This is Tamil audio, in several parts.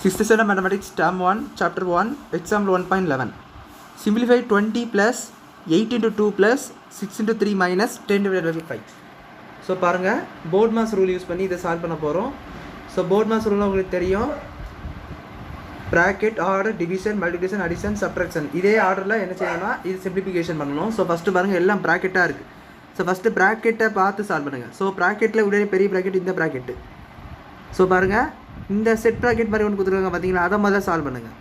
6th standard mathematics term 1 chapter 1 example 1.11 simplify 20 plus 8 into 2 plus 6 into 3 minus 10 divided by 5. So பாருங்கள் போர்ட் மாஸ் ரூல் யூஸ் பண்ணி இதை சால்வ் பண்ண போகிறோம். ஸோ போர்ட் மாஸ் ரூல் உங்களுக்கு தெரியும், bracket order division multiplication addition subtraction இதே ஆர்டரில் என்ன செய்யணும்னா இது சிம்பிளிஃபிகேஷன் பண்ணணும். ஸோ ஃபஸ்ட்டு பாருங்கள் எல்லாம் ப்ராக்கெட்டாக இருக்குது. ஸோ ஃபஸ்ட்டு ப்ராக்கெட்டை பார்த்து சால்வ் பண்ணுங்கள். ஸோ ப்ராக்கெட்டில் உடைய பெரிய ப்ராக்கெட் இந்த ப்ராக்கெட்டு. ஸோ பாருங்கள் இந்த செட் ப்ராக்கெட் மாதிரி ஒன்று கொடுத்துருக்காங்க பார்த்தீங்களா, அதை முதல்ல சால்வ் பண்ணுங்கள்.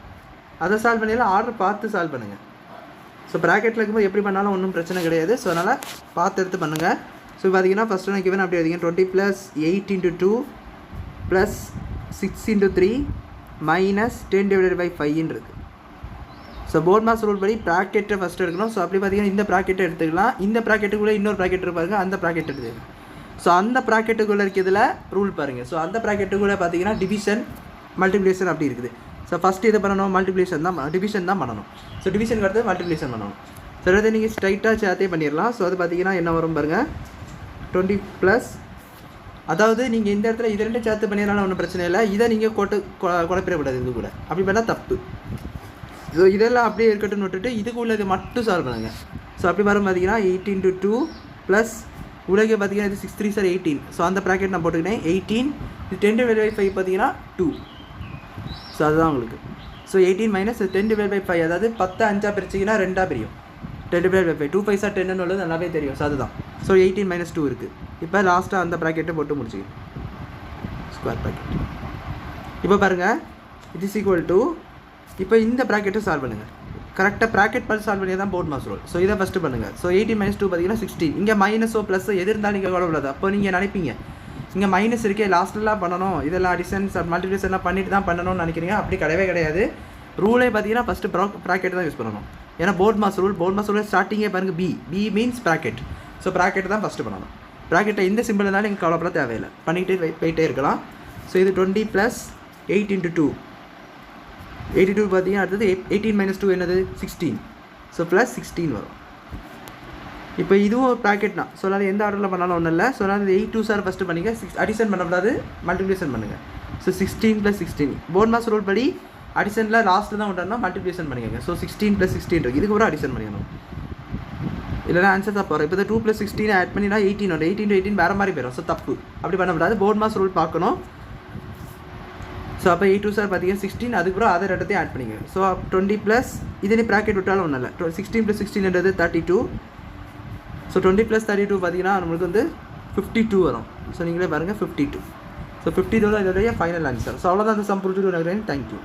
அதை சால்வ் பண்ணிடலாம், ஆர்டர் பார்த்து சால்வ் பண்ணுங்கள். ஸோ ப்ராக்கெட்டில் இருக்கும்போது எப்படி பண்ணாலும் ஒன்றும் பிரச்சனை கிடையாது. ஸோ அதனால் பார்த்து எடுத்து பண்ணுங்கள். ஸோ பார்த்தீங்கன்னா ஃபஸ்ட்டு நான் கிவன் அப்படி எழுதிங்க 20 + 8 × 2 + 6 × 3 - 10 divided by 5 இருக்குது. ஸோ போர்ட் மாஸ் ரூல் படி ப்ராக்கெட்டை ஃபஸ்ட்டு எடுக்கணும். ஸோ அப்படி பார்த்தீங்கன்னா இந்த ப்ராக்கெட்டை எடுத்துக்கலாம். இந்த ப்ராக்கெட்டுக்குள்ளே இன்னொரு ப்ராக்கெட் இருப்பாருங்க, அந்த ப்ராக்கெட் எடுத்துக்கலாம். ஸோ அந்த ப்ராக்கெட்டுக்குள்ளே இருக்கிறதுல ரூல் பாருங்கள். ஸோ அந்த ப்ராக்கெட்டுக்குள்ளே பார்த்தீங்கன்னா டிவிஷன் மல்டிப்ளிகேஷன் அப்படி இருக்குது. ஸோ ஃபஸ்ட்டு இது பண்ணணும், மல்டிப்ளிகேஷன் தான் டிவிஷன் தான் பண்ணணும். ஸோ டிவிஷனுக்கு அடுத்து மல்டிப்ளிகேஷன் பண்ணணும். ஸோ அதை நீங்கள் ஸ்ட்ரைட்டாக சேர்த்தே பண்ணிடலாம். ஸோ அது பார்த்தீங்கன்னா என்ன வரும் பாருங்கள், 20 + அதாவது நீங்கள் இந்த இடத்துல இது ரெண்டும் சேர்த்து பண்ணிடலாம், ஒன்றும் பிரச்சனை இல்லை. இதை நீங்கள் குழப்பிடக்கூடாது, இது கூட அப்படி பண்ணால் தப்பு. ஸோ இதெல்லாம் அப்படியே இருக்கட்டும்னு விட்டுட்டு இதுக்குள்ளே இது மட்டும் சால்வ் பண்ணுங்கள். ஸோ அப்படி வரும் பார்த்தீங்கன்னா 8 × 2 + உலகே பார்த்தீங்கன்னா இது 6 × 3 = 18. ஸோ அந்த ப்ராக்கெட் நான் போட்டுக்கிட்டேன் 18. இது 10 divided by 5 பார்த்தீங்கன்னா 2. ஸோ அதுதான் உங்களுக்கு. ஸோ 18 - 10 divided by 5 அதாவது 10 5 பிரிச்சிங்கன்னா 2 பிரியும். 10 divided by 5 2 5 = 10 உள்ளது நல்லாவே தெரியும். ஸோ அதுதான். ஸோ 18 - 2 இருக்குது. இப்போ லாஸ்ட்டாக அந்த ப்ராக்கெட்டை போட்டு முடிச்சுக்கணும், ஸ்கொயர் ப்ராக்கெட். இப்போ பாருங்கள் இது = இப்போ இந்த ப்ராக்கெட்டை சால்வ் பண்ணுங்கள். கரெக்டாக ப்ராக்கெட் பார்த்து சால்வ் பண்ணி தான் போர்ட் மாஸ் ரூல். ஸோ இதை ஃபஸ்ட்டு பண்ணுங்கள். ஸோ 18 - 2 பார்த்தீங்கன்னா 16. இங்கே மைனஸோ ப்ளஸ்ஸோ எது இருந்தாலும் நீங்கள் கவலைப்படாது. அப்போ நீங்கள் நினைப்பீங்க இங்கே மைனஸ் இருக்கே லாஸ்ட்லாம் பண்ணணும், இதெல்லாம் அடிஷன்ஸ் மல்டிப்ளிகேஷன்லாம் பண்ணிட்டு தான் பண்ணணும்னு நினைக்கிறீங்க. அப்படி கிடையவே கிடையாது. ரூலே பார்த்தீங்கன்னா ஃபஸ்ட்டு ப்ராக்கெட் தான் யூஸ் பண்ணணும். ஏன்னா போர்ட் மாஸ் ரூல் ஸ்டார்டிங்கே பாருங்கள் B means bracket. So bracket தான் ஃபஸ்ட்டு பண்ணணும். ப்ராக்கெட்டை இந்த சிம்பிள் இருந்தாலும் நீங்கள் கவலைப்பட தேவையில்லை, பண்ணிக்கிட்டே போயிட்டே இருக்கலாம். ஸோ இது 20 + 8 × 2 82 பார்த்தீங்கன்னா அடுத்தது 18 - 2 என்னது 16. ஸோ +16 வரும். இப்போ இதுவும் ஒரு ப்ராக்கெட் தான். ஸோ அதனால் எந்த ஆர்டரில் பண்ணாலும் ஒன்றும் இல்லை. ஸோ அதனால் 8 2 சார் ஃபஸ்ட்டு பண்ணிங்க, 6 அடிஷன் பண்ணக்கூடாது, மல்டிப்ளிகேஷன் பண்ணுங்கள். ஸோ 16 + 16 போர்ட் மாஸ் ரூல் படி அடிஷனில் லாஸ்ட்டு தான் உண்டானா மல்டிப்ளிகேஷன் பண்ணிக்கோங்க. ஸோ 16 + 16 இருக்குது, இதுக்கு அப்புறம் அடிஷன் பண்ணிக்கணும், இல்லைனா ஆன்சர் தான் போகிறோம். இப்போ 2 + 16 ஆட் பண்ணினா 18 வரும். 18 × 18 வேறு மாதிரி போயிடும். ஸோ தப்பு, அப்படி பண்ணக்கூடாது. போர்ட் மாஸ் ரூல் பார்க்கணும். ஸோ அப்போ 8 2 சார் பார்த்தீங்கன்னா 16, அதுக்கப்புறம் அதை ரெண்டத்தையும் ஆட் பண்ணிங்க. ஸோ 20 + இதே ப்ராக்கெட் விட்டாலும் ஒன்றும் இல்லை. 16 + 16 32. ஸோ 20 + 32 பார்த்தீங்கன்னா நம்மளுக்கு வந்து 52 வரும். ஸோ நீங்களே பாருங்கள் 52. ஸோ 52 தான் இதோடைய ஃபைனல் ஆன்சர். ஸோ அவ்வளோதான் அந்த சம் புரிஞ்சுட்டு நினைக்கிறேன். தேங்க்யூ.